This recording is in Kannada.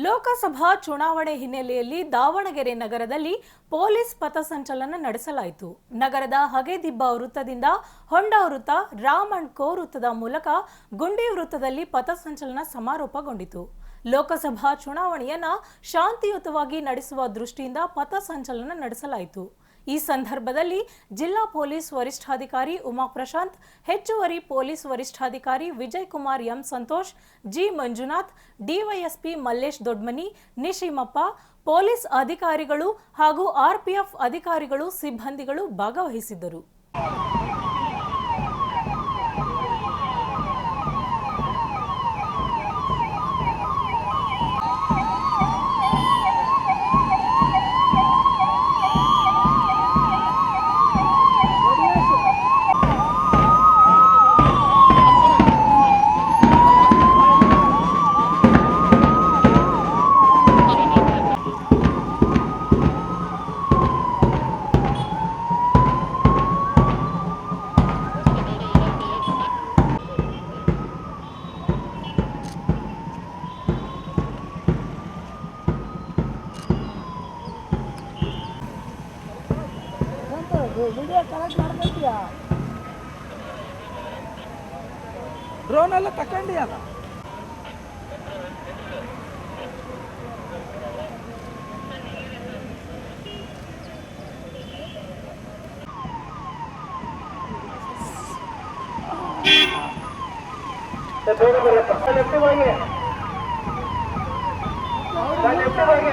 ಲೋಕಸಭಾ ಚುನಾವಣೆ ಹಿನ್ನೆಲೆಯಲ್ಲಿ ದಾವಣಗೆರೆ ನಗರದಲ್ಲಿ ಪೊಲೀಸ್ ಪಥಸಂಚಲನ ನಡೆಸಲಾಯಿತು. ನಗರದ ಹಗೆದಿಬ್ಬ ವೃತ್ತದಿಂದ ಹೊಂಡ ವೃತ್ತ, ರಾಮ್ ಅಂಡ್ ಕೋ ವೃತ್ತದ ಮೂಲಕ ಗುಂಡಿ ವೃತ್ತದಲ್ಲಿ ಪಥಸಂಚಲನ ಸಮಾರೋಪಗೊಂಡಿತು. ಲೋಕಸಭಾ ಚುನಾವಣೆಯನ್ನ ಶಾಂತಿಯುತವಾಗಿ ನಡೆಸುವ ದೃಷ್ಟಿಯಿಂದ ಪಥಸಂಚಲನ ನಡೆಸಲಾಯಿತು. ಈ ಸಂದರ್ಭದಲ್ಲಿ ಜಿಲ್ಲಾ ಪೊಲೀಸ್ ವರಿಷ್ಠಾಧಿಕಾರಿ ಉಮಾ ಪ್ರಶಾಂತ್, ಹೆಚ್ಚುವರಿ ಪೊಲೀಸ್ ವರಿಷ್ಠಾಧಿಕಾರಿ Vijay Kumar M Santosh, G Manjunath, DySP Mallesh Dodmani, Nishimappa, police ಅಧಿಕಾರಿಗಳು ಹಾಗೂ ಆರ್ಪಿಎಫ್ ಅಧಿಕಾರಿಗಳು, ಸಿಬ್ಬಂದಿಗಳು ಭಾಗವಹಿಸಿದ್ದರು. Video collect ಮಾಡ್ಕೊತೀಯಾ? ಡ್ರೋನ್ ಎಲ್ಲ ತಗೊಂಡಿಯಲ್ಲ? ಲೆಫ್ಟ್ ಹೋಗಿ